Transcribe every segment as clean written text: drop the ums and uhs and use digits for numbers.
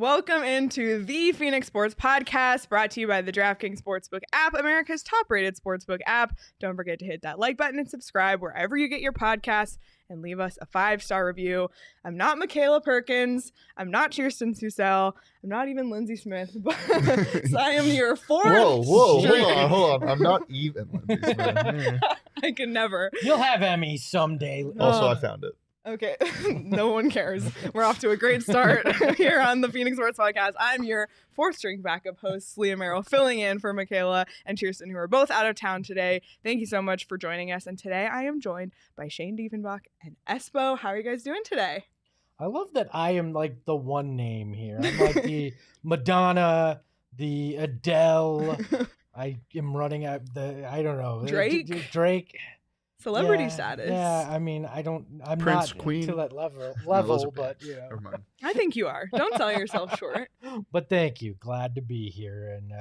Welcome into the Phoenix Sports Podcast, brought to you by the DraftKings Sportsbook app, America's top-rated sportsbook app. Don't forget to hit that like button and subscribe wherever you get your podcasts, and leave us a 5-star review. I'm not Michaela Perkins. I'm not Kirsten Susel. I'm not even Lindsey Smith. But so I am your fourth. Whoa, hold on. I'm not even Lindsey Smith. I can never. You'll have Emmy someday. Also, I found it. Okay, no one cares. We're off to a great start here on the Phoenix Sports Podcast. I'm your fourth-string backup host, Leah Merrall, filling in for Michaela and Kirsten, who are both out of town today. Thank you so much for joining us. And today I am joined by Shane Dieffenbach and Espo. How are you guys doing today? I love that I am like the one name here. I'm like the Madonna, the Adele. I am running out I don't know. Drake. Celebrity status. Yeah, I mean, I'm Prince, not Queen. to that level, but you know. Never mind. I think you are. Don't sell yourself short. But thank you. Glad to be here, and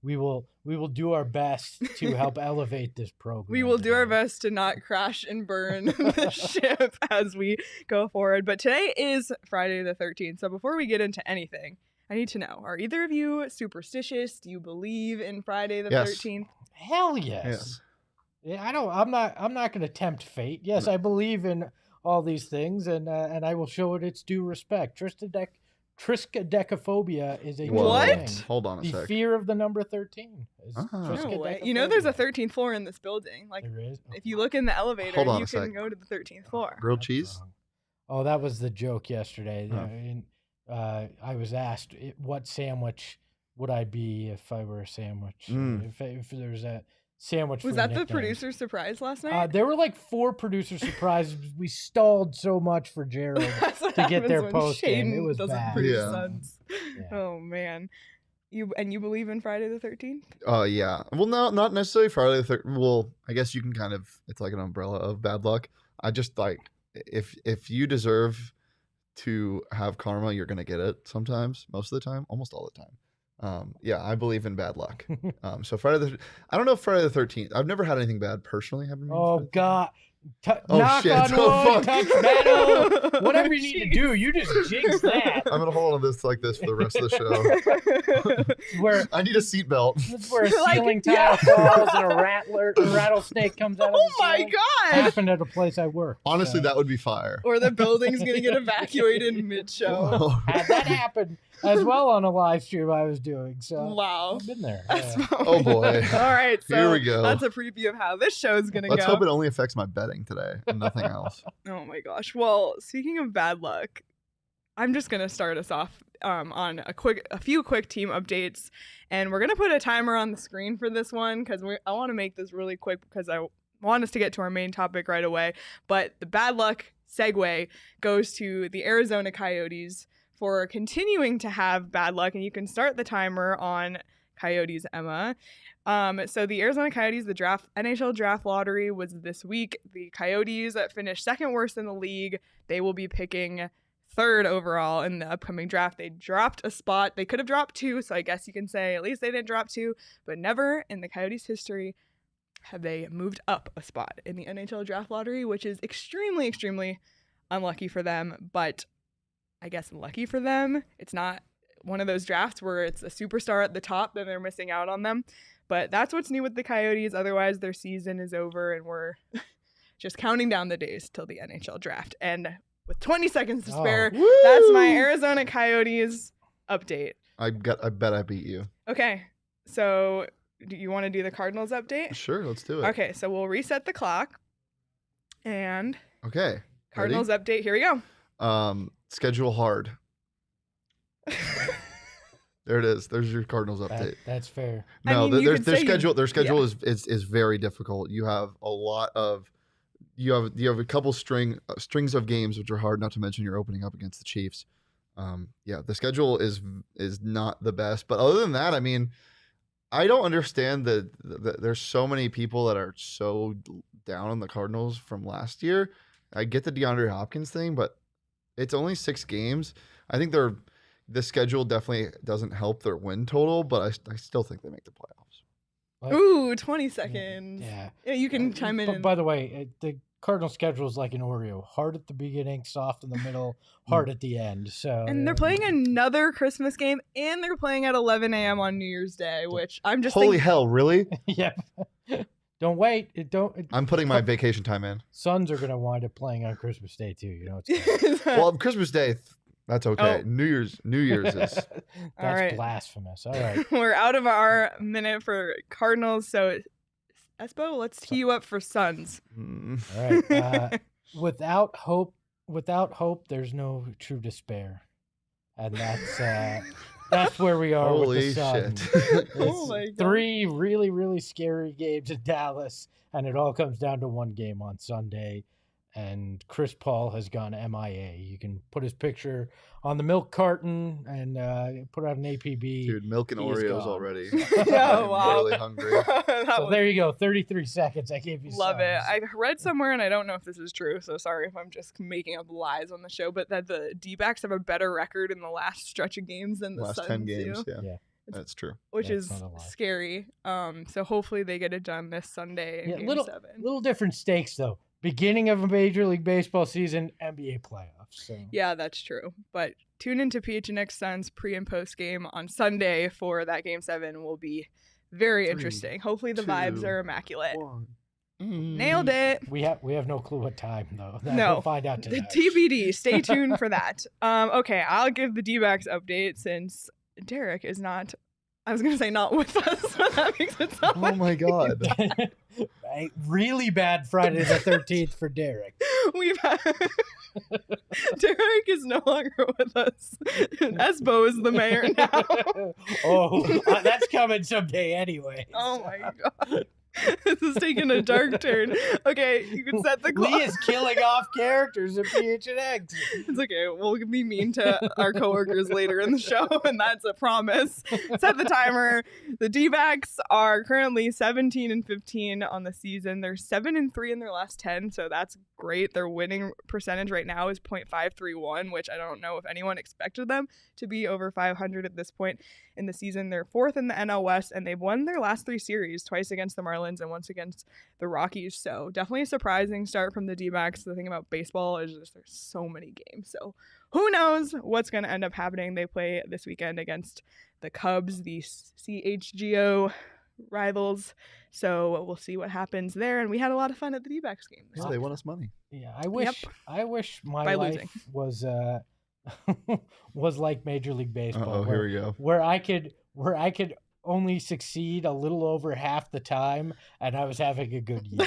we will do our best to help elevate this program. We will do our best to not crash and burn the ship as we go forward. But today is Friday the 13th. So before we get into anything, I need to know, are either of you superstitious? Do you believe in Friday the 13th? Hell yes. Yeah, I'm not going to tempt fate. Yes, I believe in all these things, and I will show it its due respect. Triskaidekaphobia is a what? thing. Hold on a The sec. fear of the number 13. No way. You know, there's a 13th floor in this building. Like, there is? if you look in the elevator, Hold on you a can sec. go to the 13th floor. Grilled cheese? Oh, that was the joke yesterday. Oh. I was asked what sandwich would I be if I were a sandwich. If there was a sandwich. Was that the producer's surprise last night? There were like 4 producer surprises. We stalled so much for Gerald to get their post in. It was bad. Sense. Yeah. Oh man, you believe in Friday the 13th? Yeah. Well, no, not necessarily Friday the 13th. Well, I guess you can kind of. It's like an umbrella of bad luck. I just like if you deserve to have karma, you're gonna get it. Sometimes, most of the time, almost all the time. Yeah, I believe in bad luck. So I don't know if Friday the 13th. I've never had anything bad personally happen to me. Oh God. Oh, knock shit. on Oh, wood, touch metal. Whatever you need to do, you just jinx that. I'm gonna hold on to this like this for the rest of the show. Where I need a seatbelt. that's where a ceiling tile falls and a rattlesnake comes out of the my ceiling. God. Happened at a place I work. Honestly, that would be fire. Or the building's gonna get evacuated mid-show. Whoa. Had that happened as well on a live stream I was doing. So Wow. I've been there. Oh boy. All right, so Here we go. that's a preview of how this show is gonna Let's go. hope it only affects my betting today and nothing else. Oh my gosh. Well, speaking of bad luck, I'm just gonna start us off on a few quick team updates, and we're gonna put a timer on the screen for this one because I want to make this really quick because I want us to get to our main topic right away. But the bad luck segue goes to the Arizona Coyotes for continuing to have bad luck, and you can start the timer on Coyotes, Emma. So the Arizona Coyotes, the NHL draft lottery was this week. The Coyotes finished second worst in the league. They will be picking third overall in the upcoming draft. They dropped a spot. They could have dropped 2, so I guess you can say at least they didn't drop 2, but never in the Coyotes' history have they moved up a spot in the NHL draft lottery, which is extremely, extremely unlucky for them. But I guess lucky for them, it's not one of those drafts where it's a superstar at the top, then they're missing out on them. But that's what's new with the Coyotes. Otherwise, their season is over, and we're just counting down the days till the NHL draft. And with 20 seconds to spare, that's my Arizona Coyotes update. I bet I beat you. Okay, so do you want to do the Cardinals update? Sure, let's do it. Okay, so we'll reset the clock. And Okay. Cardinals update, here we go. Schedule hard. There it is. There's your Cardinals update. That's fair. No, I mean, their schedule is very difficult. You have a lot of you have a couple strings of games which are hard. Not to mention you're opening up against the Chiefs. Yeah, the schedule is not the best. But other than that, I mean, I don't understand that there's so many people that are so down on the Cardinals from last year. I get the DeAndre Hopkins thing, but it's only 6 games. I think the schedule definitely doesn't help their win total, but I still think they make the playoffs. Ooh, 20 seconds. Yeah. Yeah, you can chime in. But by the way, the Cardinal schedule is like an Oreo: hard at the beginning, soft in the middle, hard at the end. So, and they're playing another Christmas game, and they're playing at 11 a.m. on New Year's Day, which I'm just holy hell, really? Yeah. Don't wait. I'm putting my vacation time in. Suns are gonna wind up playing on Christmas Day too. You know, it's well, Christmas Day, that's okay. New Year's is. That's right. blasphemous. All right, we're out of our minute for Cardinals, so Espo, let's tee you up for Suns. All right. Without hope, there's no true despair, and that's where we are with the Suns. Shit. Oh my God. 3 really, really scary games in Dallas, and it all comes down to one game on Sunday. And Chris Paul has gone MIA. You can put his picture on the milk carton and put out an APB. Dude, milk and Oreos already. Oh, wow. I'm really hungry. So there you go. 33 seconds. I gave you Love it. Suns. I read somewhere, and I don't know if this is true, so sorry if I'm just making up lies on the show, but that the D-backs have a better record in the last stretch of games than the last Suns 10 games, do. yeah. That's true. Which That's is not a lie. scary. So hopefully they get it done this Sunday in Game 7. Little different stakes, though. Beginning of a Major League Baseball season, NBA playoffs. So. Yeah, that's true. But tune into PHNX Suns pre and post game on Sunday for that Game 7 will be very interesting. Hopefully the vibes are immaculate. Nailed it. We have no clue what time though. No, we'll find out tonight. The TBD. Stay tuned for that. Okay, I'll give the D-backs update since Derek is not. I was gonna say not with us, but that makes it sound Oh my God. A really bad Friday the 13th for Derek. We've had Derek is no longer with us. Espo is the mayor now. That's coming someday anyway. Oh my God. This is taking a dark turn. Okay, you can set the clock. Leah's killing off characters at PHNX. It's okay. We'll be mean to our coworkers later in the show, and that's a promise. Set the timer. The D-backs are currently 17-15 on the season. They're 7-3 in their last 10, so that's great. Their winning percentage right now is .531, which I don't know if anyone expected them to be over 500 at this point in the season. They're 4th in the NL West, and they've won their last 3 series, twice against the Marlins and once against the Rockies. So definitely a surprising start from the D-backs. The thing about baseball is just there's so many games. So who knows what's going to end up happening. They play this weekend against the Cubs, the CHGO rivals. So we'll see what happens there. And we had a lot of fun at the D-backs game. Yeah, they won us money. Yeah, I wish my life was was like Major League Baseball. Here we go. Where I could only succeed a little over half the time, and I was having a good year.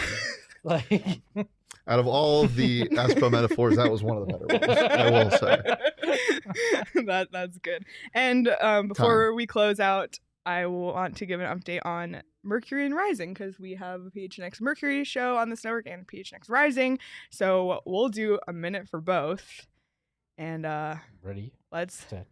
Like, out of all of the Espo metaphors, that was one of the better ones, I will say. That's good. And before we close out, I will want to give an update on Mercury and Rising, because we have a PHNX Mercury show on this network and PHNX Rising. So we'll do a minute for both. And ready? Let's set,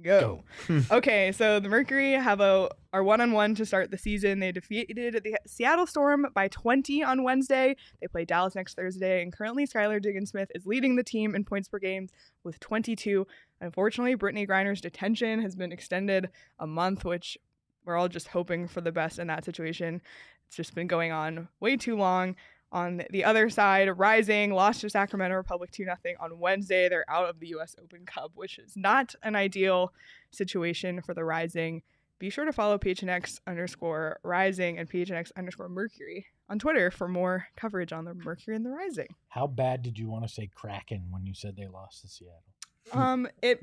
go. Okay, so the Mercury have our 1-on-1 to start the season. They defeated the Seattle Storm by 20 on Wednesday. They play Dallas next Thursday, and currently Skylar Diggins-Smith is leading the team in points per game with 22. Unfortunately, Brittany Griner's detention has been extended a month, which we're all just hoping for the best in that situation. It's just been going on way too long. On the other side, Rising lost to Sacramento Republic 2-0 on Wednesday. They're out of the U.S. Open Cup, which is not an ideal situation for the Rising. Be sure to follow PHNX_Rising and PHNX_Mercury on Twitter for more coverage on the Mercury and the Rising. How bad did you want to say Kraken when you said they lost to Seattle? It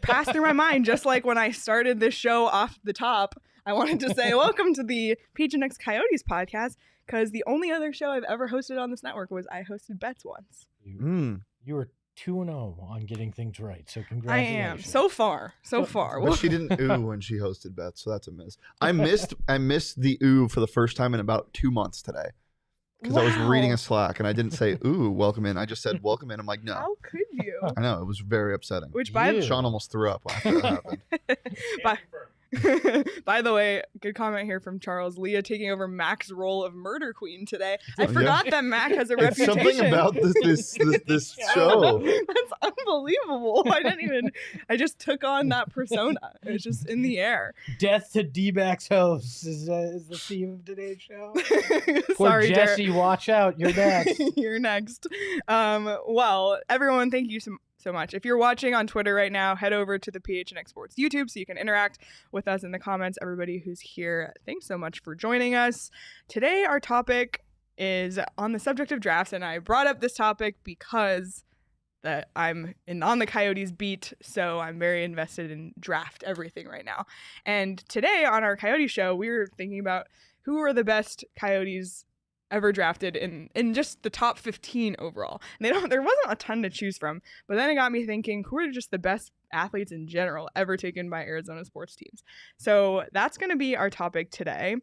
passed through my mind, just like when I started this show off the top. I wanted to say, welcome to the PHNX Coyotes podcast, because the only other show I've ever hosted on this network was I hosted Bets once. You were 2-0 on getting things right, so congratulations. I am. So far. But she didn't ooh when she hosted Bets, so that's a miss. I missed the ooh for the first time in about 2 months today. Because I was reading a Slack and I didn't say, ooh, welcome in. I just said, welcome in. I'm like, no. How could you? I know. It was very upsetting. Which Sean almost threw up after that happened. By the way, good comment here from Charles. Leah taking over Mac's role of murder queen today. I Yeah. forgot that Mac has a It's reputation. something about this show. That's unbelievable. I just took on that persona. It was just in the air. Death to D-backs hosts is the theme of today's show. Sorry, Jesse, Derek. watch out. You're next. You're next. Well, everyone, thank you so much. If you're watching on Twitter right now, head over to the PHNX Sports YouTube so you can interact with us in the comments. Everybody who's here, thanks so much for joining us. Today, our topic is on the subject of drafts, and I brought up this topic because that I'm on the Coyotes beat, so I'm very invested in draft everything right now. And today on our Coyote show, we were thinking about who are the best Coyotes ever drafted in just the top 15 overall. And there wasn't a ton to choose from, but then it got me thinking, who are just the best athletes in general ever taken by Arizona sports teams? So that's going to be our topic today.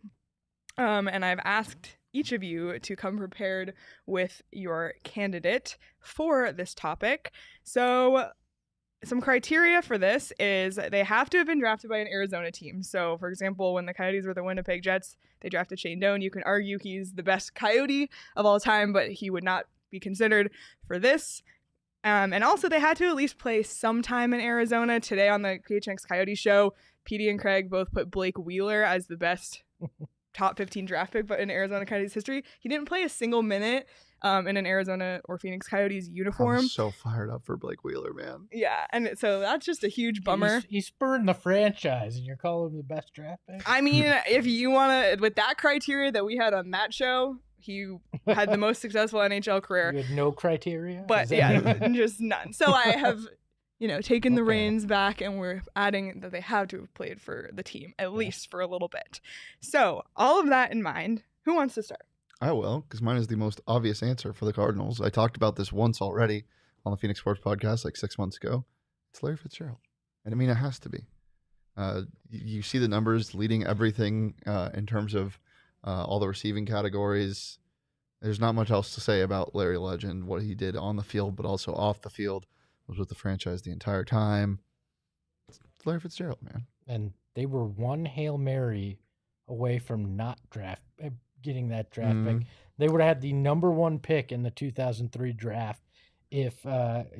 And I've asked each of you to come prepared with your candidate for this topic. So some criteria for this is they have to have been drafted by an Arizona team. So, for example, when the Coyotes were the Winnipeg Jets, they drafted Shane Doan. You can argue he's the best Coyote of all time, but he would not be considered for this. And also, they had to at least play sometime in Arizona. Today on the PHNX Coyote show, Petey and Craig both put Blake Wheeler as the best top 15 draft pick, but in Arizona Coyotes history, he didn't play a single minute in an Arizona or Phoenix Coyotes uniform. I'm so fired up for Blake Wheeler, man. Yeah, and so that's just a huge bummer. He's spurring the franchise, and you're calling him the best draft pick? I mean, if you want to, with that criteria that we had on that show, he had the most successful NHL career. You had no criteria? But yeah, just none. So I have, taken the reins back, and we're adding that they have to have played for the team, at least for a little bit. So all of that in mind, who wants to start? I will, because mine is the most obvious answer for the Cardinals. I talked about this once already on the Phoenix Sports Podcast like 6 months ago. It's Larry Fitzgerald. And I mean, it has to be. You see the numbers leading everything in terms of all the receiving categories. There's not much else to say about Larry Legend, what he did on the field, but also off the field. Was with the franchise the entire time. It's Larry Fitzgerald, man. And they were one Hail Mary away from not getting that draft pick. They would have had the number 1 pick in the 2003 draft if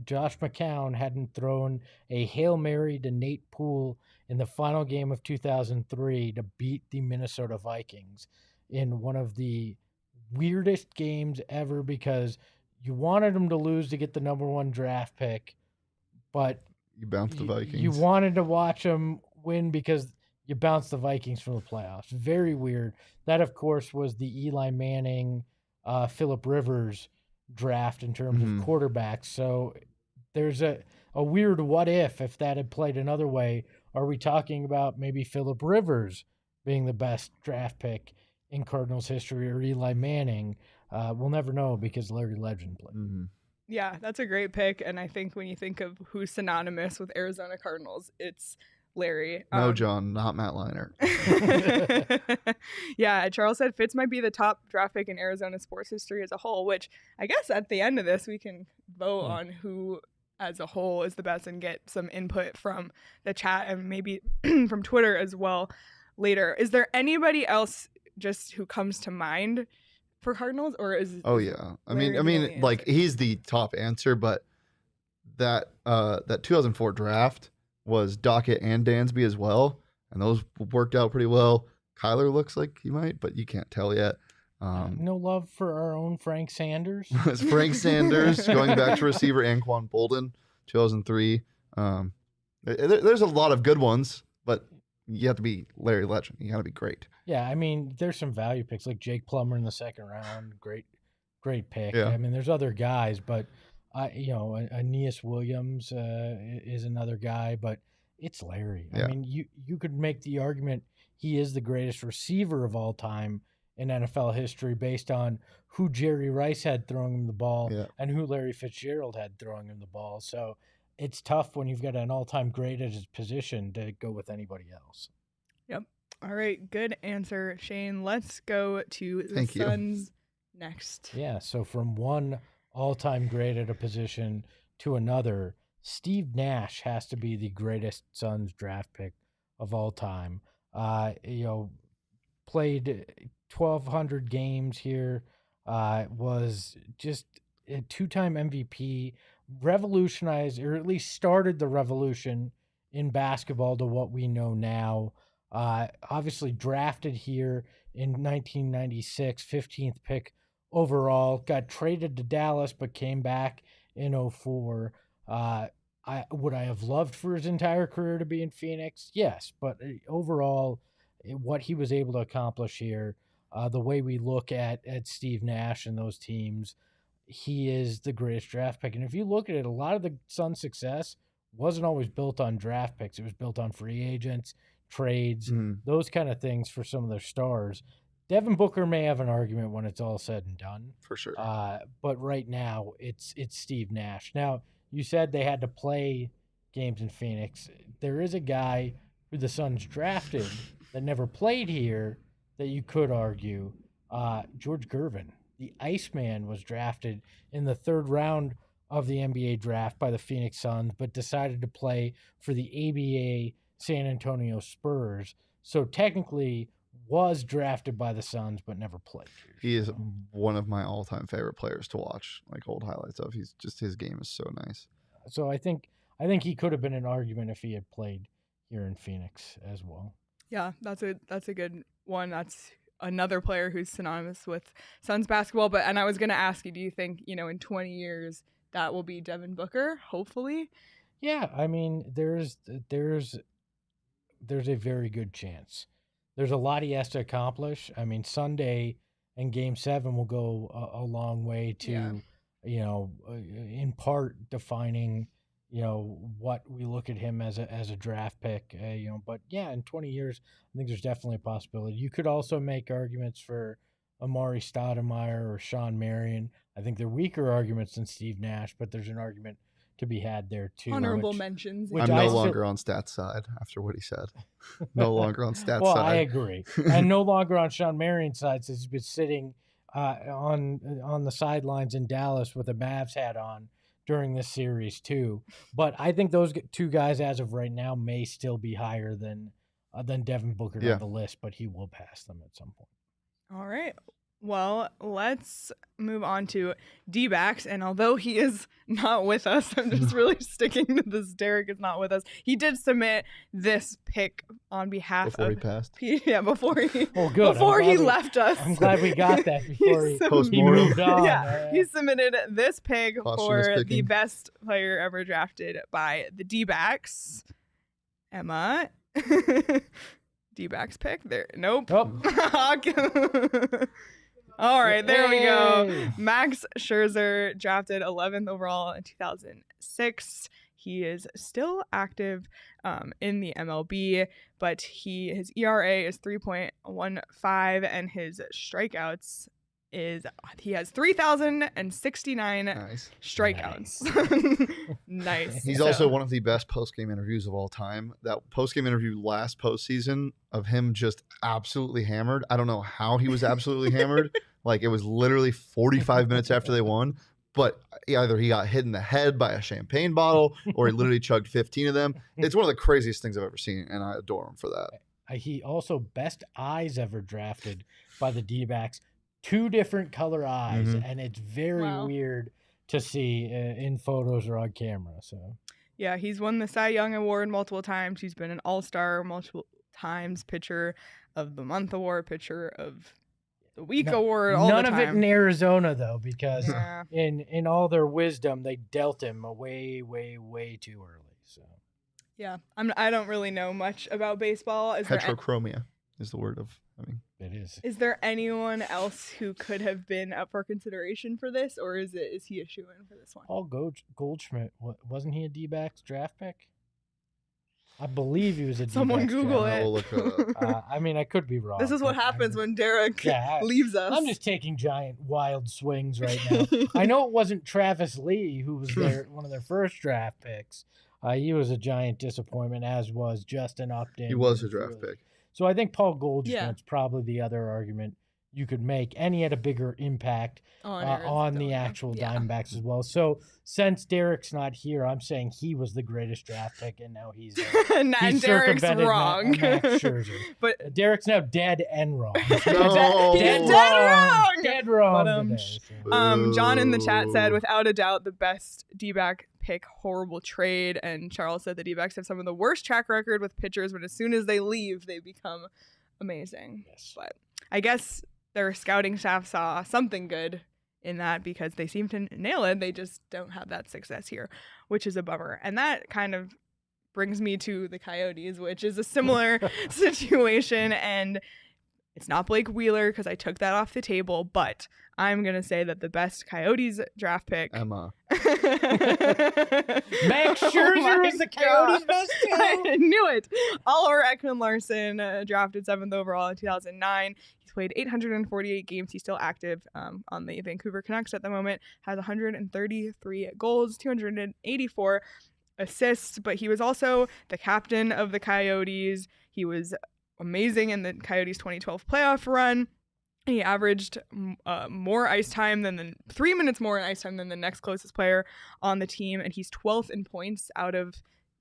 Josh McCown hadn't thrown a Hail Mary to Nate Poole in the final game of 2003 to beat the Minnesota Vikings in one of the weirdest games ever, because you wanted them to lose to get the number 1 draft pick, but you bounced the Vikings. You wanted to watch them win because you bounced the Vikings from the playoffs. Very weird. That, of course, was the Eli Manning, Phillip Rivers draft in terms of quarterbacks. So there's a weird what if that had played another way. Are we talking about maybe Phillip Rivers being the best draft pick in Cardinals history, or Eli Manning? We'll never know because Larry Legend played. Yeah, that's a great pick. And I think when you think of who's synonymous with Arizona Cardinals, it's Larry. No, John, not Matt Leinart. Yeah, Charles said Fitz might be the top draft pick in Arizona sports history as a whole, which I guess at the end of this, we can vote on who as a whole is the best and get some input from the chat and maybe from Twitter as well later. Is there anybody else just who comes to mind for Cardinals, or is yeah. I mean, like, he's the top answer, but that 2004 draft was Dockett and Dansby as well, and those worked out pretty well. Kyler looks like he might, but you can't tell yet. No love for our own Frank Sanders. It's Frank Sanders going back to receiver Anquan Bolden, 2003. There's a lot of good ones, but you have to be Larry Legend. You got to be great. Yeah, I mean, there's some value picks like Jake Plummer in the 2nd round. Great pick. Yeah. I mean, there's other guys, but Aeneas Williams is another guy, but it's Larry. Yeah. I mean, you could make the argument he is the greatest receiver of all time in NFL history based on who Jerry Rice had throwing him the ball and who Larry Fitzgerald had throwing him the ball. So it's tough when you've got an all-time great at his position to go with anybody else. Yep. All right. Good answer, Shane. Let's go to the Suns next. Yeah. So from one all-time great at a position to another, Steve Nash has to be the greatest Suns draft pick of all time. Played 1,200 games here. Was just a 2-time MVP, revolutionized, or at least started the revolution in basketball to what we know now. Obviously drafted here in 1996, 15th pick overall, got traded to Dallas, but came back in 2004. Would I have loved for his entire career to be in Phoenix? Yes, but overall, what he was able to accomplish here, the way we look at Steve Nash and those teams, he is the greatest draft pick. And if you look at it, a lot of the Suns' success wasn't always built on draft picks. It was built on free agents, trades, those kind of things for some of their stars. Devin Booker may have an argument when it's all said and done. For sure. But right now, it's Steve Nash. Now, you said they had to play games in Phoenix. There is a guy who the Suns drafted that never played here that you could argue. George Gervin, the Iceman, was drafted in the 3rd round of the NBA draft by the Phoenix Suns, but decided to play for the ABA San Antonio Spurs. So technically was drafted by the Suns, but never played here. He is one of my all-time favorite players to watch, like old highlights of. His game is so nice. So I think he could have been an argument if he had played here in Phoenix as well. Yeah, that's a good one. That's another player who's synonymous with Suns basketball. And I was going to ask you, do you think, in 20 years that will be Devin Booker, hopefully? Yeah, I mean, there's a very good chance. There's a lot he has to accomplish. I mean, Sunday and Game 7 will go a long way to, in part defining, what we look at him as a draft pick. But yeah, in 20 years, I think there's definitely a possibility. You could also make arguments for Amari Stoudemire or Sean Marion. I think they're weaker arguments than Steve Nash, but there's an argument to be had there too. Honorable mentions. I'm no longer on Stats' side after what he said. No longer on Stats' side. Well, I agree. And no longer on Sean Marion's side, since he's been sitting on the sidelines in Dallas with a Mavs hat on during this series too. But I think those 2 guys as of right now may still be higher than Devin Booker on the list, but he will pass them at some point. All right. Well, let's move on to D-backs. And although he is not with us, I'm just really sticking to this. Derek is not with us. He did submit this pick on behalf of... Before he passed? Before he, good. Before he left us. I'm glad we got that before he moved on. Yeah, he submitted this pick for the best player ever drafted by the D-backs. Emma... D-backs pick there. Nope. All right, there we go. Max Scherzer, drafted 11th overall in 2006. He is still active in the MLB, but his ERA is 3.15, and his strikeouts he has 3,069 strikeouts. Nice. He's also one of the best post-game interviews of all time. That post-game interview last postseason of him just absolutely hammered. I don't know how he was absolutely hammered. Like, it was literally 45 minutes after they won. But either he got hit in the head by a champagne bottle or he literally chugged 15 of them. It's one of the craziest things I've ever seen, and I adore him for that. He also best eyes ever drafted by the D-backs. 2 different color eyes, and it's very weird to see in photos or on camera. So, yeah, he's won the Cy Young Award multiple times. He's been an All-Star multiple times, Pitcher of the Month Award, Pitcher of the Week Award. None of it in Arizona though, because in all their wisdom, they dealt him way too early. So, yeah, I don't really know much about baseball. Heterochromia is the word of. It is. Is there anyone else who could have been up for consideration for this, or is he a shoo-in for this one? Paul Goldschmidt, wasn't he a D-backs draft pick? I believe he was a D-backs Someone Google it. We'll look it up. I mean, I could be wrong. This is what happens when Derek leaves us. I'm just taking giant wild swings right now. I know it wasn't Travis Lee, who was one of their first draft picks. He was a giant disappointment, as was Justin Upton. He was a draft pick. So I think Paul Goldschmidt's probably the other argument you could make, and he had a bigger impact on the actual Diamondbacks as well. So since Derek's not here, I'm saying he was the greatest draft pick, and now he's and Derek's wrong. Max Scherzer. But Derek's now dead and wrong. No. He's dead wrong. Dead wrong. But, today, John in the chat said, without a doubt, the best D-back pick, horrible trade. And Charles said the D-backs have some of the worst track record with pitchers, but as soon as they leave, they become amazing. Yes. But I guess their scouting staff saw something good in that because they seem to nail it. They just don't have that success here, which is a bummer. And that kind of brings me to the Coyotes, which is a similar situation. And it's not Blake Wheeler because I took that off the table, but I'm going to say that the best Coyotes draft pick. Emma. Max Scherzer was the Coyotes' best too. I knew it. Oliver Ekman-Larsson, drafted 7th overall in 2009. He's played 848 games. He's still active on the Vancouver Canucks at the moment. Has 133 goals, 284 assists, but he was also the captain of the Coyotes. He was amazing in the Coyotes 2012 playoff run. He averaged more ice time than 3 minutes more in ice time than the next closest player on the team, and he's 12th in points out of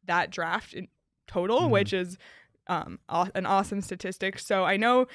that draft in total, which is an awesome statistic. So I know,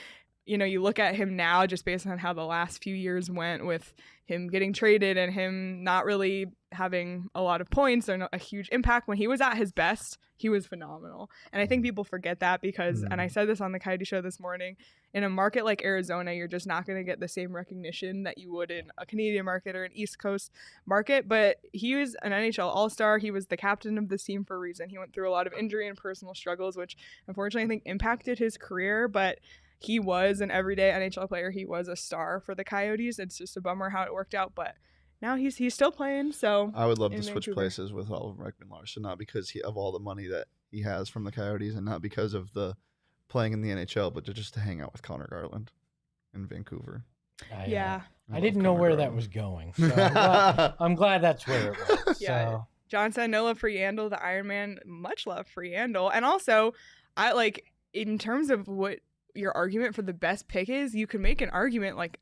you look at him now just based on how the last few years went with him getting traded and him not really having a lot of points or a huge impact. When he was at his best, he was phenomenal. And I think people forget that because, and I said this on the Coyote show this morning, in a market like Arizona, you're just not going to get the same recognition that you would in a Canadian market or an East Coast market. But he was an NHL All-Star. He was the captain of this team for a reason. He went through a lot of injury and personal struggles, which unfortunately I think impacted his career. But he was an everyday NHL player. He was a star for the Coyotes. It's just a bummer how it worked out, but now he's still playing. So I would love to switch places with Oliver Ekman-Larsson, not because of all the money that he has from the Coyotes, and not because of the playing in the NHL, but just to hang out with Connor Garland in Vancouver. I didn't know where that was going. So I'm glad that's where it was. Yeah. So. John said no love for Yandel, the Iron Man. Much love for Yandel. And also, in terms of what your argument for the best pick is, you can make an argument like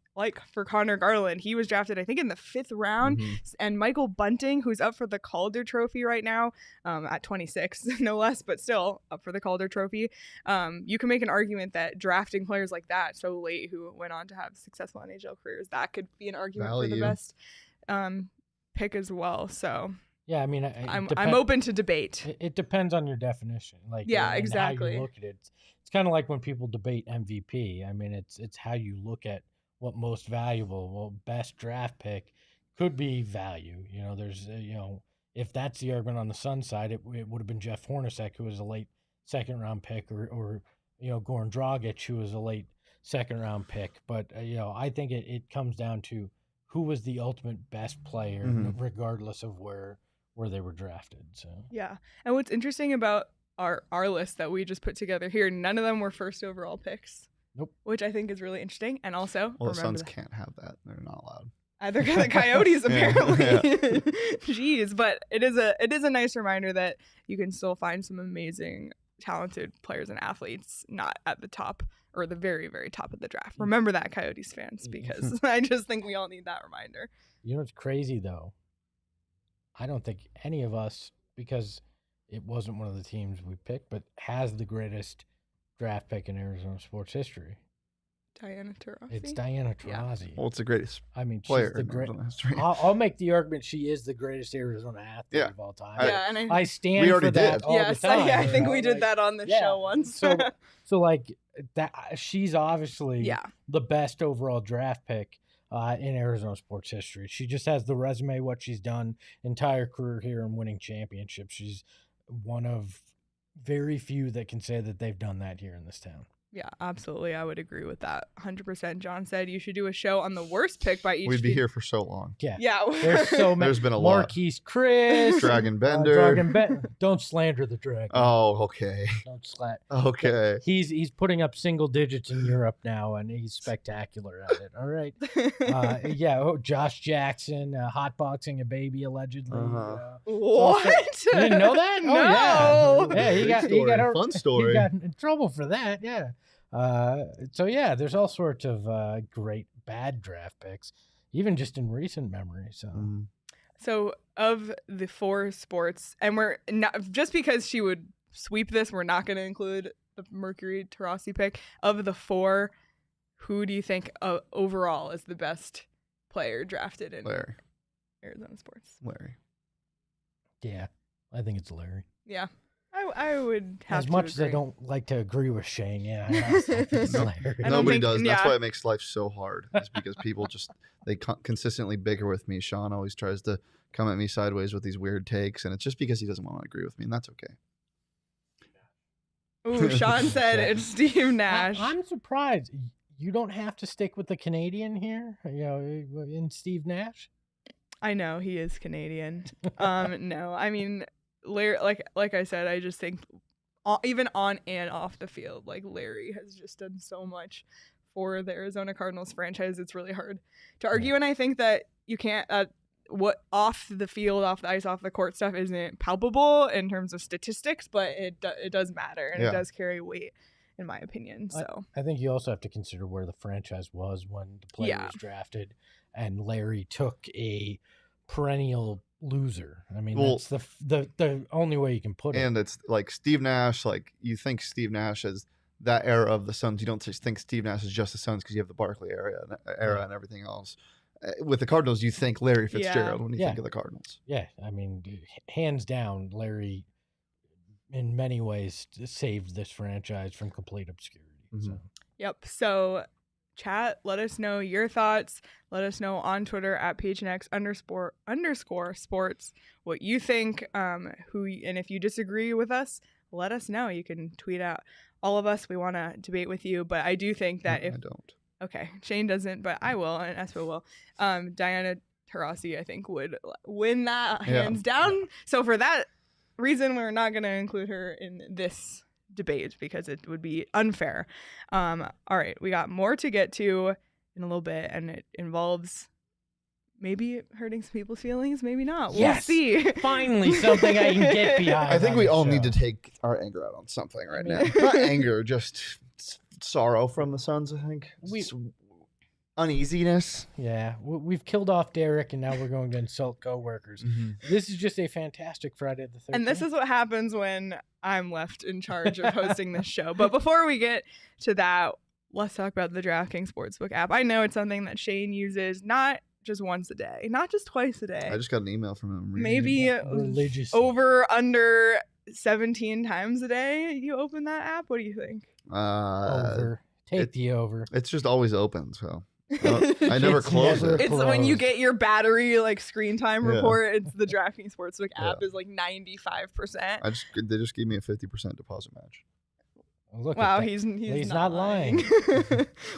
for Connor Garland. He was drafted, I think, in the 5th round, and Michael Bunting, who's up for the Calder Trophy right now, at 26, no less, but still up for the Calder Trophy. You can make an argument that drafting players like that so late who went on to have successful NHL careers, that could be an argument for the best pick as well. So yeah, I mean, I'm open to debate. It depends on your definition, exactly. How you look at it. It's kind of like when people debate MVP. I mean, it's how you look at what most valuable. Well, best draft pick could be value. There's if that's the argument on the Sun side, it would have been Jeff Hornacek, who was a late 2nd round pick, or Goran Dragic, who was a late 2nd round pick. But I think it comes down to who was the ultimate best player, regardless of where they were drafted. So yeah, and what's interesting about our list that we just put together here, none of them were 1st overall picks. Nope. Which I think is really interesting. And also, the Suns can't have that. They're not allowed. Either the Coyotes, apparently. Jeez, but it is a nice reminder that you can still find some amazing, talented players and athletes not at the top or the very, very top of the draft. Remember that, Coyotes fans, because I just think we all need that reminder. You know what's crazy, though? I don't think any of us, because it wasn't one of the teams we picked, but has the greatest draft pick in Arizona sports history. Diana Taurasi. It's Diana Taurasi. Yeah. Well, it's the greatest player in Arizona history. I'll make the argument she is the greatest Arizona athlete of all time. And I stand for that all the time. I think we did that on the show once. so like that, she's obviously the best overall draft pick in Arizona sports history. She just has the resume, what she's done entire career here and winning championships. She's one of very few that can say that they've done that here in this town. Yeah, absolutely. I would agree with that 100%. John said you should do a show on the worst pick by each We'd be here for so long. Yeah. There's so many. There's been a lot. Marquise Chris. Dragon Bender. Don't slander the Dragon. Oh, okay. Don't slander. Okay. He's putting up single digits in Europe now, and he's spectacular at it. All right. Josh Jackson, hotboxing a baby, allegedly. What? You didn't know that? No. Oh, yeah. He got fun story. He got in trouble for that. Yeah. So yeah, there's all sorts of great bad draft picks, even just in recent memory. So. So of the 4 sports, and we're not, just because she would sweep this, we're not going to include the Mercury Taurasi pick. Of the 4, who do you think overall is the best player drafted in Larry. Arizona sports? Larry. Yeah, I think it's Larry. Yeah, I would have as to much agree. as I don't like to agree with Shane. Yeah, I think it's Larry. Nobody does. That's why it makes life so hard. Is because people they consistently bicker with me. Sean always tries to come at me sideways with these weird takes, and it's just because he doesn't want to agree with me, and that's okay. Ooh, Sean said it's Steve Nash. I'm surprised. You don't have to stick with the Canadian here, in Steve Nash. I know he is Canadian. No, I mean, Larry, like I said, I just think even on and off the field, like Larry has just done so much for the Arizona Cardinals franchise. It's really hard to argue, and I think that you can't. What off the field, off the ice, off the court stuff isn't palpable in terms of statistics, but it does matter, and it does carry weight, in my opinion. So I think you also have to consider where the franchise was when the player was drafted, and Larry took a perennial loser. I mean, that's the only way you can put it. And it's like Steve Nash. Like you think Steve Nash as that era of the Suns. You don't just think Steve Nash is just the Suns because you have the Barkley era and everything else. With the Cardinals, you think Larry Fitzgerald when you think of the Cardinals. Yeah, I mean, hands down, Larry, in many ways, saved this franchise from complete obscurity. So. Yep. So, chat, let us know your thoughts. Let us know on Twitter at PHNX_sports what you think. And if you disagree with us, let us know. You can tweet out all of us. We want to debate with you. But I do think that I don't. Okay, Shane doesn't, but I will, and Espo will. Diana Taurasi, I think, would win that hands down. So for that reason, we're not going to include her in this debate because it would be unfair. All right, we got more to get to in a little bit, and it involves maybe hurting some people's feelings, maybe not. We'll see. Finally, something I can get behind. I think we all need to take our anger out on something right now. Not anger, just sorrow from the Suns, I think. Uneasiness. Yeah, we've killed off Derek, and now we're going to insult coworkers. This is just a fantastic Friday the 13th. And this is what happens when I'm left in charge of hosting this show. But before we get to that, let's talk about the DraftKings Sportsbook app. I know it's something that Shane uses not just once a day, not just twice a day. I just got an email from him. Maybe over under 17 times a day you open that app. What do you think? Over. Take the over. It's just always open, so I never close it. It's when you get your battery screen time report. It's the DraftKings Sportsbook app is 95%. They just gave me a 50% deposit match. Look, wow, he's not lying.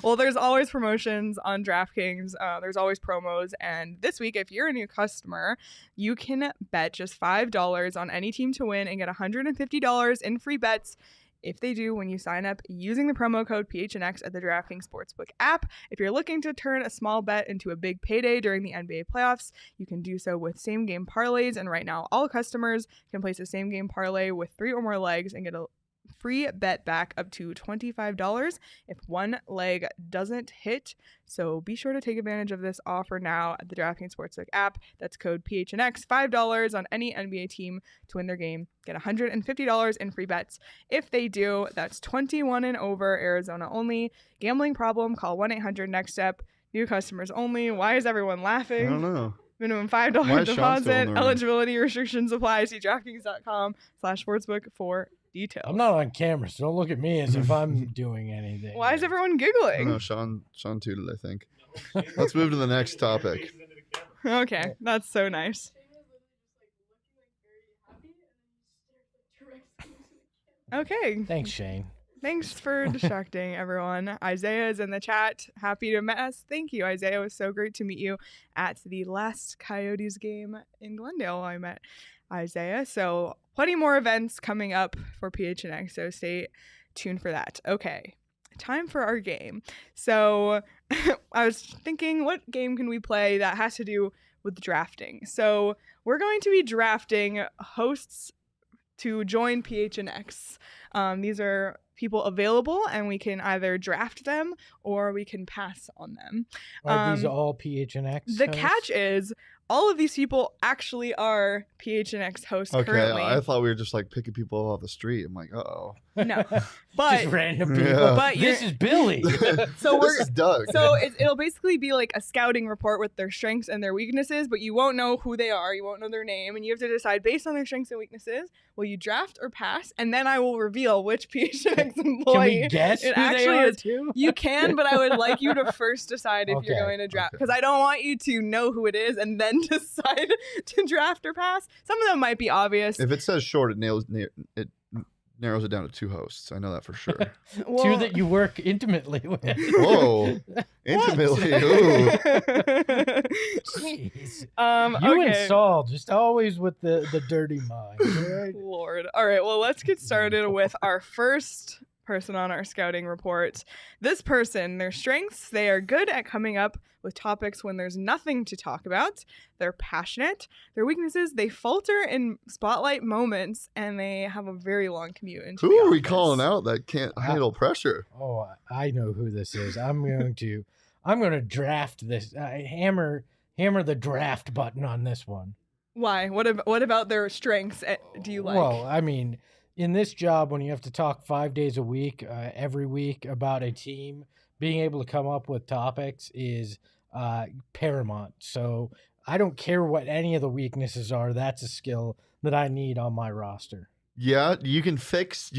Well, there's always promotions on DraftKings. There's always promos. And this week, if you're a new customer, you can bet just $5 on any team to win and get $150 in free bets if they do when you sign up using the promo code PHNX at the DraftKings Sportsbook app. If you're looking to turn a small bet into a big payday during the NBA playoffs, you can do so with same-game parlays. And right now, all customers can place a same-game parlay with 3 or more legs and get a free bet back up to $25 if one leg doesn't hit. So be sure to take advantage of this offer now at the DraftKings Sportsbook app. That's code PHNX, $5 on any NBA team to win their game. Get $150 in free bets. If they do, that's 21 and over, Arizona only. Gambling problem, call 1-800-NEXT-STEP. New customers only. Why is everyone laughing? I don't know. Minimum $5 deposit. Eligibility restrictions apply. See DraftKings.com/sportsbook for details. I'm not on camera, so don't look at me as if I'm doing anything. Why is everyone giggling? No, Sean tooted, I think. Let's move to the next topic. Okay, that's so nice. Okay. Thanks, Shane. Thanks for distracting everyone. Isaiah is in the chat. Happy to meet us. Thank you, Isaiah. It was so great to meet you at the last Coyotes game in Glendale. I met Isaiah. So plenty more events coming up for PHNX, so stay tuned for that. Okay, time for our game. So I was thinking, what game can we play that has to do with drafting? So we're going to be drafting hosts to join PHNX. These are people available, and we can either draft them or we can pass on them. Are these all PHNX The hosts? catch is all of these people actually are PHNX hosts currently. I thought we were just like picking people off the street. I'm like, uh-oh. No, but just random people. Yeah. But this is Billy. So this is Doug. So it'll basically be like a scouting report with their strengths and their weaknesses, but you won't know who they are. You won't know their name, and you have to decide based on their strengths and weaknesses, will you draft or pass? And then I will reveal which PHNX employee. Can we guess it who actually they are is. too? You can, but I would like you to first decide if you're Okay. going to draft, because I don't want you to know who it is and then decide to draft or pass. Some of them might be obvious. If it says short, it narrows it down to 2 hosts. I know that for sure. Two that you work intimately with. Whoa, intimately. Ooh. Jeez. You and Saul just always with the dirty mind. Right? Lord. All right, well, let's get started with our first person on our scouting report. This person, their strengths, they are good at coming up with topics when there's nothing to talk about. They're passionate. Their weaknesses, they falter in spotlight moments, and they have a very long commute into Who the are we office. calling out that can't handle pressure? Oh, I know who this is. I'm going to draft this. Hammer the draft button on this one. Why? What about their strengths do you like? Well, I mean, in this job, when you have to talk 5 days a week, every week about a team, being able to come up with topics is paramount. So I don't care what any of the weaknesses are. That's a skill that I need on my roster. Yeah, you can fix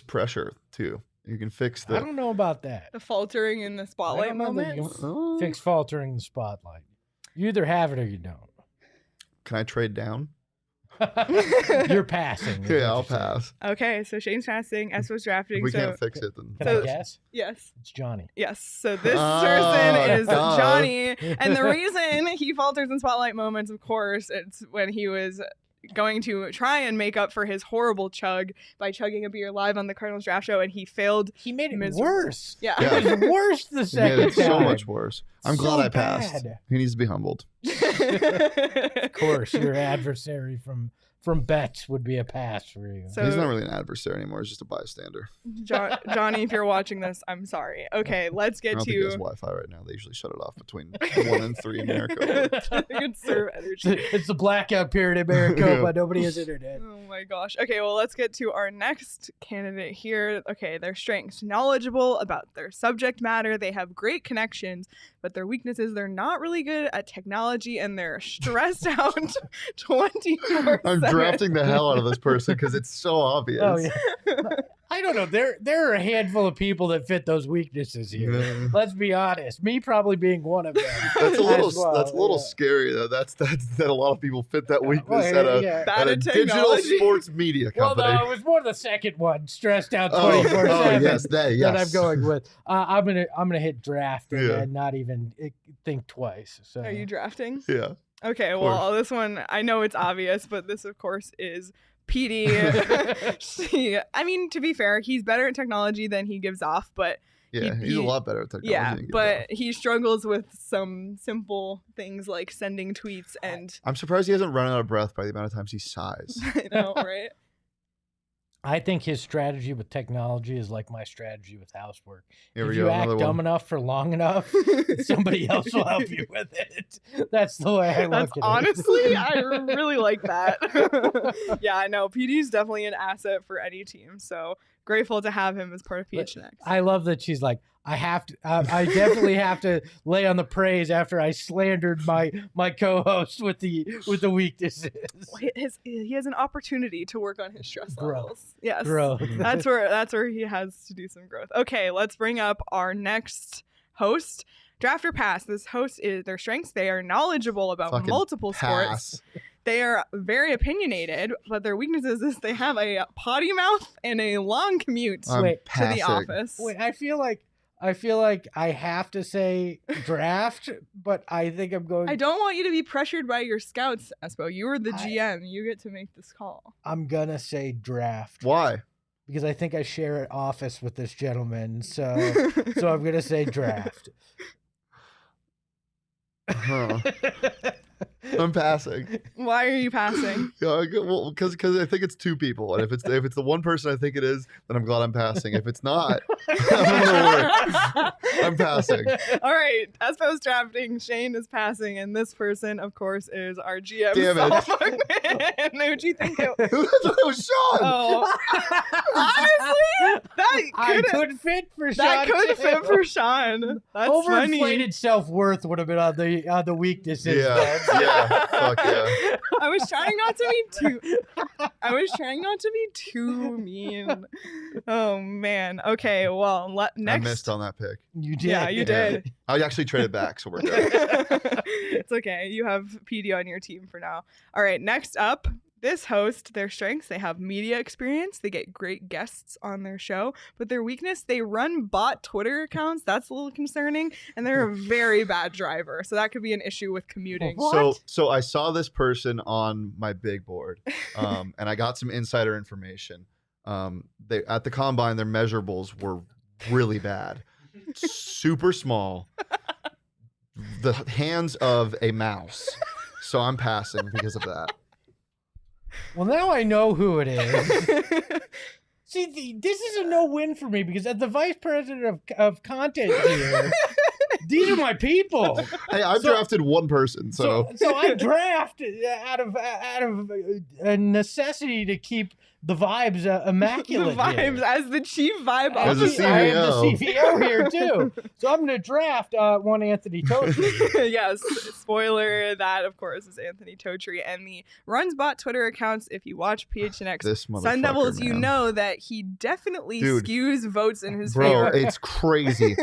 pressure too. You can fix I don't know about that. The faltering in the spotlight I don't know that you moments. Oh. fix faltering in the spotlight. You either have it or you don't. Can I trade down? You're passing. is Yeah, what I'll you're saying. pass. Okay, so Shane's passing, Espo's drafting. If we so can't fix it, then Can I guess? yes. It's Johnny. Yes, so this Oh, person is God. Johnny, and the reason he falters in spotlight moments, of course, it's when he was going to try and make up for his horrible chug by chugging a beer live on the Cardinals draft show, and he failed. He made it Miserable. worse. Yeah. Yeah. It was worse the yeah, second it's time. so much worse. I'm So glad I passed. bad. He needs to be humbled. Of course, your adversary from bets would be a pass for you. So- He's not really an adversary anymore. He's just a bystander. Johnny, if you're watching this, I'm sorry. Okay, let's I get don't think he has to Wi-Fi right now. They usually shut it off between 1 and 3 in America. conserve energy. It's the blackout period in Maricopa. Nobody has internet. Oh my gosh. Okay, well, let's get to our next candidate here. Okay, their strengths: knowledgeable about their subject matter. They have great connections, but their weaknesses, they're not really good at technology, and they're stressed out 24/7. I'm drafting the hell out of this person because it's so obvious. Oh yeah. I don't know. There are a handful of people that fit those weaknesses here. Yeah. Let's be honest. Me probably being one of them. That's a little as well, that's a little yeah. scary though. That's that a lot of people fit that weakness Well, at yeah. Bad a at digital technology. sports media Well, company. no, it was more the second one, stressed out Oh, 24/7. oh, yes, That I'm going with. I'm gonna hit draft and Yeah. then not even think twice. So Are you drafting? Yeah. Okay, Of well, course. this one, I know it's obvious, but this, of course, is PD. I mean, to be fair, he's better at technology than he gives off, but Yeah, he's he- a lot better at technology. yeah, than he but gets off. he struggles with some simple things like sending tweets and I'm surprised he hasn't run out of breath by the amount of times he sighs. I know, right? I think his strategy with technology is like my strategy with housework. Here If we you go, act another dumb one. enough for long enough, somebody else will help you with it. That's the way I look That's at it. honestly, I really like that. Yeah, I know. PD's definitely an asset for any team, so grateful to have him as part of But PHNX. I love that she's like, I have to. I definitely have to lay on the praise after I slandered my co-host with the weaknesses. He has an opportunity to work on his stress Growth. levels. Yes. Growth. That's where he has to do some growth. Okay, let's bring up our next host. Draft or pass. This host is their strengths. They are knowledgeable about Fucking multiple sports. Pass. They are very opinionated, but their weaknesses is they have a potty mouth and a long commute I'm Wait, to passing. the office. Wait, I feel like I have to say draft, but I think I'm going. I don't want you to be pressured by your scouts, Espo. You are the I- GM. You get to make this call. I'm gonna say draft. Why? Because I think I share an office with this gentleman, so I'm gonna say draft. Huh. I'm passing. Why are you passing? Well, because I think it's two people, and if it's the one person I think it is, then I'm glad I'm passing. If it's not, I'm passing. All right, Espo's drafting, Shane is passing, and this person, of course, is our GM. Damn it. Who'd you think it I thought it was Sean. Oh, honestly, I could fit for Sean. That could too. fit for Sean. That's Overinflated funny. self-worth would have been on the weaknesses. Yeah, fuck yeah. I was trying not to be too mean. Oh man. Okay. Well, next. I missed on that pick. You did. Yeah, you did. I actually traded back, so we're good. It's okay. You have PD on your team for now. All right. Next up, this host, their strengths, they have media experience. They get great guests on their show. But their weakness, they run bot Twitter accounts. That's a little concerning. And they're a very bad driver. So that could be an issue with commuting. What? So I saw this person on my big board, and I got some insider information. They at the combine, their measurables were really bad. Super small. The hands of a mouse. So I'm passing because of that. Well, now I know who it is. See, this is a no-win for me because as the vice president of content here, these are my people. Hey, I've drafted one person, so I draft out of a necessity to keep the vibes immaculate. The vibes here. as the chief vibe As a officer. I am the CEO. CVO here too, so I'm going to draft one Anthony Totri. Yes, spoiler, that of course is Anthony Totri, and the runs bot Twitter accounts. If you watch PHNX This Sun Devils, motherfucker, you man. know that he definitely Dude. skews votes in his bro, favor. it's crazy.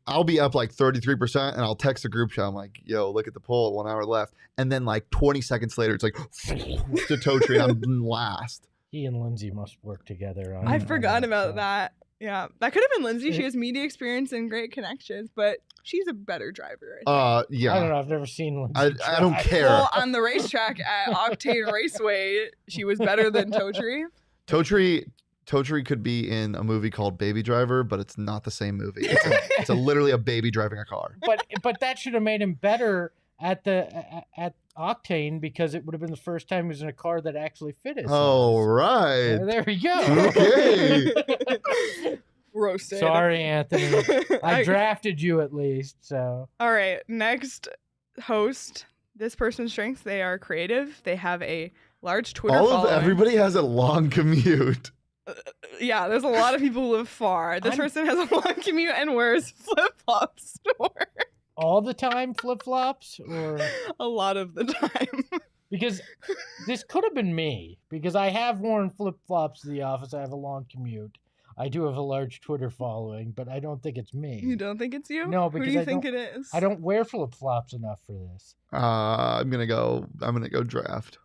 I'll be up like 33%, and I'll text the group chat. I'm like, yo, look at the poll, 1 hour left. And then like 20 seconds later, it's like to Totri, and I'm last. He and Lindsay must work together. On, I forgot about show. that. Yeah, that could have been Lindsay. She has media experience and great connections, but she's a better driver. I think. Yeah. I don't know. I've never seen Lindsay. I don't drive. care. Well, on the racetrack at Octane Raceway, she was better than Totri. Totri could be in a movie called Baby Driver, but it's not the same movie. It's literally a baby driving a car. But that should have made him better at Octane because it would have been the first time he was in a car that actually fit his Oh, size. right. There we go. Okay. Roasted. Sorry, Anthony. I drafted you at least, so. All right, next host. This person's strengths, they are creative. They have a large Twitter following. Everybody has a long commute. Yeah, there's a lot of people who live far. This person has a long commute and wears flip-flops to work. All the time flip-flops? Or A lot of the time. because this could have been me. Because I have worn flip-flops to the office. I have a long commute. I do have a large Twitter following, but I don't think it's me. You don't think it's you? No, Who because do you I think don't- it is? I don't wear flip-flops enough for this. I'm gonna go draft.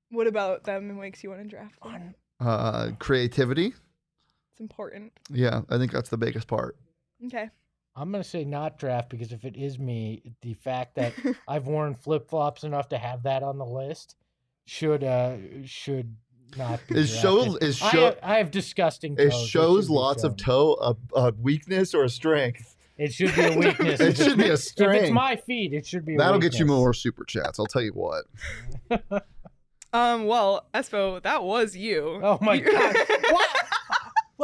What about them makes you want to draft them? Creativity. It's important. Yeah, I think that's the biggest part. Okay. I'm going to say not draft because if it is me, the fact that I've worn flip-flops enough to have that on the list should not be drafted. I have disgusting toes. It shows lots of toe a weakness or a strength. It should be a weakness. It should be a If strength. it's my feet, it should be a That'll weakness. get you more super chats. I'll tell you what. Well, Espo, that was you. Oh my God. What?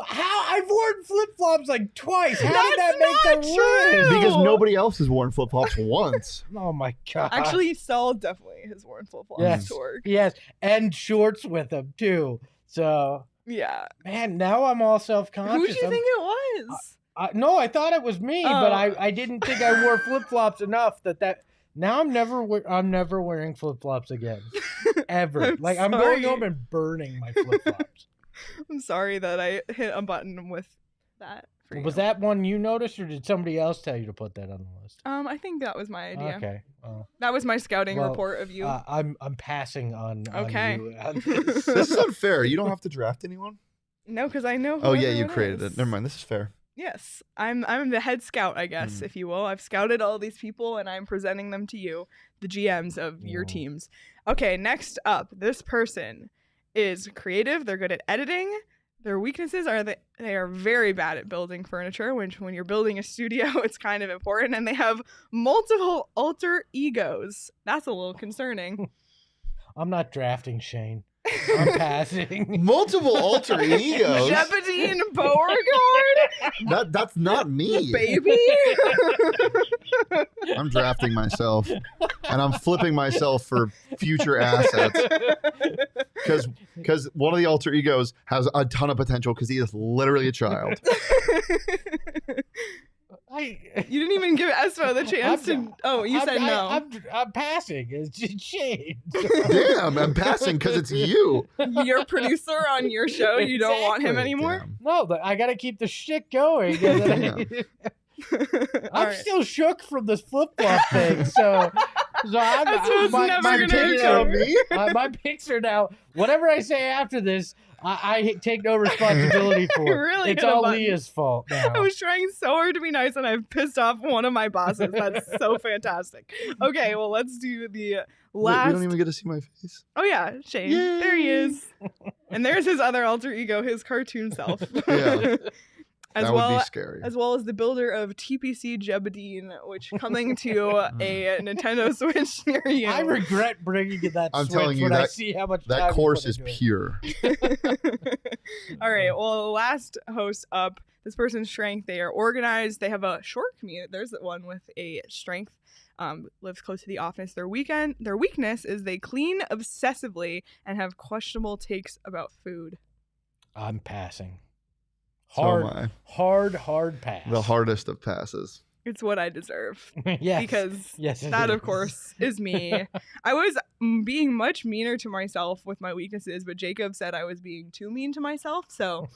How? I've worn flip-flops like twice. How did that make not the true. list? Because nobody else has worn flip flops once. Oh my God. Actually, Saul definitely has worn flip-flops Yes. to work. Yes, and shorts with them too. So, Yeah. man, now I'm all self-conscious. Who do you think it was? No, I thought it was me, but I didn't think I wore flip-flops enough that now I'm never wearing flip-flops again. Ever. I'm going home and burning my flip-flops. I'm sorry that I hit a button with that. For Was you. that one you noticed, or did somebody else tell you to put that on the list? I think that was my idea. Okay. That was my scouting Well, report of you. I'm passing on Okay. you on this. This is unfair. You don't have to draft anyone. No, because I know. Oh who yeah, you everyone created is. it. Never mind. This is fair. Yes, I'm the head scout, I guess, if you will. I've scouted all these people, and I'm presenting them to you, the GMs of your teams. Okay, next up, this person is creative. They're good at editing. Their weaknesses are that they are very bad at building furniture, which when you're building a studio, it's kind of important. And they have multiple alter egos. That's a little concerning. I'm not drafting Shane. I'm passing. Multiple alter egos. Jeopardy Beauregard? That's not me. Baby? I'm drafting myself. And I'm flipping myself for future assets. Because one of the alter egos has a ton of potential because he is literally a child. You didn't even give Espo the chance to. Oh, you said no. I'm passing. It's just Shane. Damn, I'm passing because it's you. Your producer on your show. You don't want him anymore? Damn. No, I got to keep the shit going. I'm still shook from this flip-flop thing. So my picks are now. Whatever I say after this, I take no responsibility for. Really it's all Leah's fault now. I was trying so hard to be nice, and I've pissed off one of my bosses. That's so fantastic. Okay, well, let's do the last. Wait, we don't even get to see my face. Oh yeah, Shane. Yay. There he is. And there's his other alter ego, his cartoon self. Yeah. That would be scary. As well as the builder of TPC Jebedine, which coming to a Nintendo Switch near you. I regret bringing that I'm Switch telling you when that, I see how much that time course you is put into pure. All right. Well, last host up, this person's strength. They are organized. They have a short commute. There's one with a strength. Lives close to the office. Their weakness is they clean obsessively and have questionable takes about food. I'm passing. Hard pass. The hardest of passes. It's what I deserve. Yes. Because yes, that, of course, is me. I was being much meaner to myself with my weaknesses, but Jacob said I was being too mean to myself, so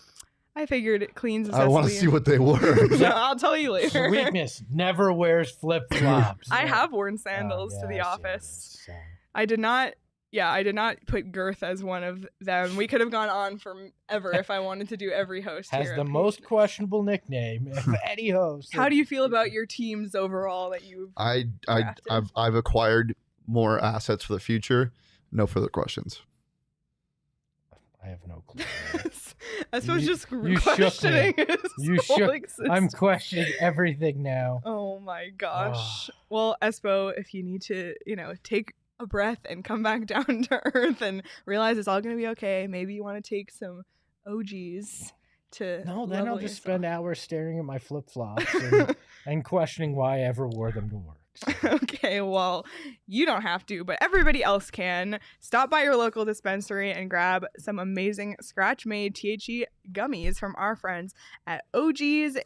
I figured it cleans I want to see what they were. No, I'll tell you later. Weakness, never wears flip-flops. I have worn sandals to the office. I did not put girth as one of them. We could have gone on forever if I wanted to do every host has here. The most questionable nickname of any host. How do you feel about your teams overall that you've I've acquired more assets for the future. No further questions. I have no clue. Espo's just questioning his whole existence. I'm questioning everything now. Oh my gosh. Well, Espo, if you need to, take a breath and come back down to earth and realize it's all going to be okay. Maybe you want to take some OGs to No, then I'll just spend hours staring at my flip-flops and questioning why I ever wore them to work. So. Okay, well, you don't have to, but everybody else can. Stop by your local dispensary and grab some amazing scratch-made THC gummies from our friends at OG's.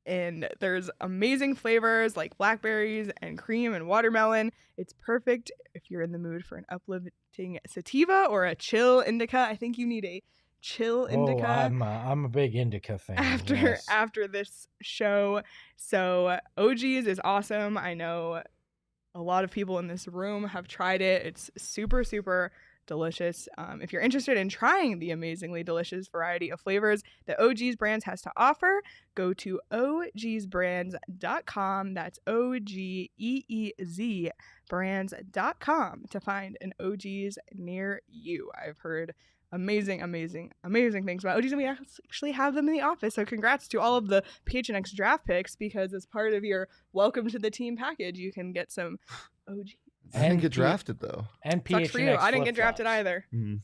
And there's amazing flavors like blackberries and cream and watermelon. It's perfect if you're in the mood for an uplifting sativa or a chill indica. I think you need a chill indica. I'm a big indica fan. After this show. So OG's is awesome. I know a lot of people in this room have tried it. It's super, super delicious. If you're interested in trying the amazingly delicious variety of flavors that OG's Brands has to offer, go to ogsbrands.com. That's OGEEZ brands.com to find an OG's near you. I've heard amazing things about OG's, and we actually have them in the office. So congrats to all of the PHNX draft picks, because as part of your welcome to the team package, you can get some OG. I didn't get drafted though. And PHNX for you. I didn't get drafted either. Mm-hmm.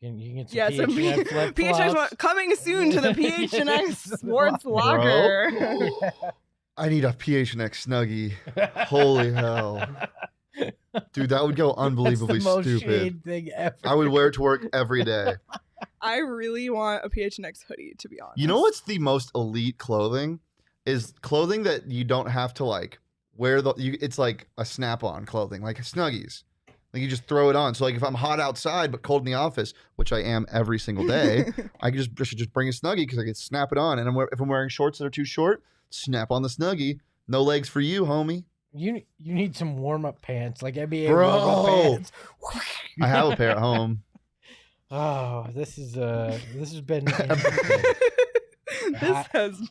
You can get some PHNX PHNX coming soon to the PHNX Sports Locker. I need a PHNX Snuggie. Holy hell. Dude, that would go unbelievably That's the most stupid. Shade thing ever. I would wear it to work every day. I really want a PHNX hoodie, to be honest. You know what's the most elite clothing? Is clothing that you don't have to wear it's like a snap-on clothing, like Snuggies. Like you just throw it on. So if I'm hot outside but cold in the office, which I am every single day, I should just bring a Snuggie because I can snap it on. And if I'm wearing shorts that are too short, snap on the Snuggie. No legs for you, homie. You need some warm-up pants, like NBA warm-up pants. I have a pair at home. Oh, this has been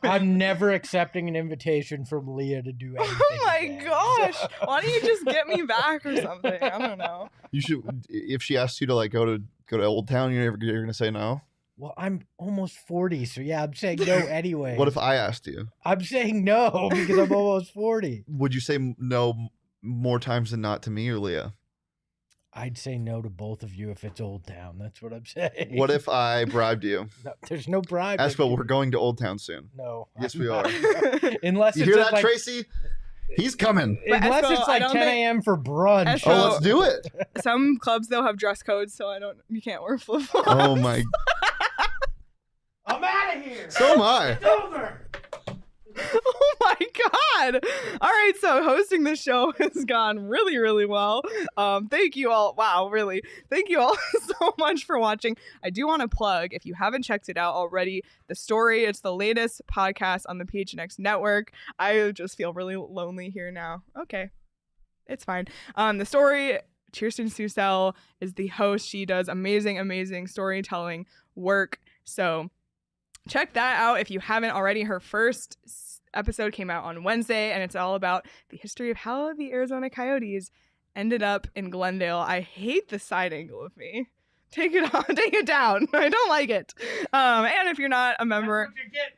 I'm never accepting an invitation from Leah to do anything. Oh my gosh. Why don't you just get me back or something? I don't know. You should, if she asks you to go to Old Town, you're gonna say no. Well, I'm almost 40, so yeah, I'm saying no anyway. What if I asked you? I'm saying no because I'm almost 40. Would you say no more times than not to me or Leah? I'd say no to both of you if it's Old Town. That's what I'm saying. What if I bribed you? No, there's no bribe. Espo, we're going to Old Town soon. No. Yes, I'm we not. are. Unless You it's hear at, that, like, Tracy? He's coming. unless Espo, it's I like don't 10 think- a.m. for brunch. Espo- Oh, let's do it. Some clubs they'll have dress codes, so you can't wear flip flops. Oh my. I'm out of here. So am I. It's over. Oh my god! All right, so hosting this show has gone really, really well. Thank you all. Wow, really. Thank you all so much for watching. I do want to plug, if you haven't checked it out already, The Story. It's the latest podcast on the PHNX network. I just feel really lonely here now. Okay, it's fine. The Story. Kirsten Susel is the host. She does amazing storytelling work. So check that out if you haven't already. Her first episode came out on Wednesday, and it's all about the history of how the Arizona Coyotes ended up in Glendale. I hate the side angle of me. Take it down. I don't like it. And if you're not a member,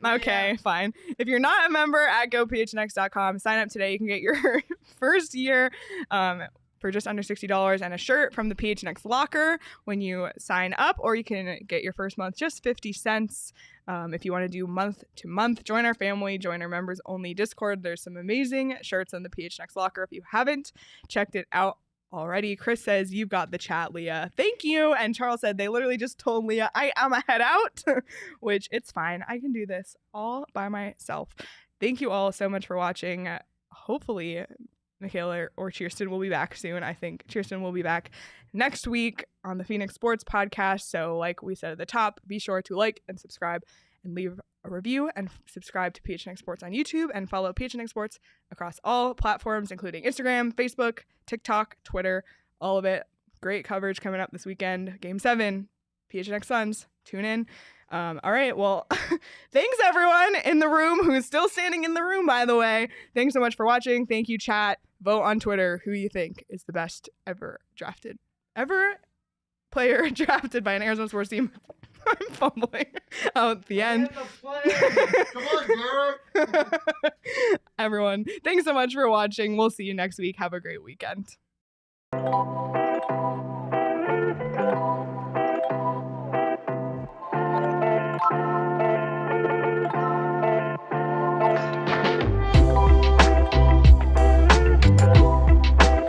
okay, fine. If you're not a member at gophnx.com, sign up today. You can get your first year for just under $60 and a shirt from the PHNX Locker when you sign up, or you can get your first month just 50 cents. If you want to do month to month, join our family, join our members only Discord. There's some amazing shirts on the PHNX Locker if you haven't checked it out already. Chris says, you've got the chat, Leah. Thank you. And Charles said they literally just told Leah, I'm a head out, which it's fine. I can do this all by myself. Thank you all so much for watching. Hopefully Michaela or Kirsten will be back soon. I think Kirsten will be back next week on the Phoenix Sports Podcast. So like we said at the top, be sure to like and subscribe and leave a review and subscribe to PHNX Sports on YouTube and follow PHNX Sports across all platforms, including Instagram, Facebook, TikTok, Twitter, all of it. Great coverage coming up this weekend. Game 7, PHNX Suns. Tune in. All right. Well, thanks everyone in the room who's still standing in the room, by the way. Thanks so much for watching. Thank you, chat. Vote on Twitter who you think is the best ever player drafted by an Arizona sports team. I'm fumbling out the end. Come on, Garrett. Everyone, thanks so much for watching. We'll see you next week. Have a great weekend.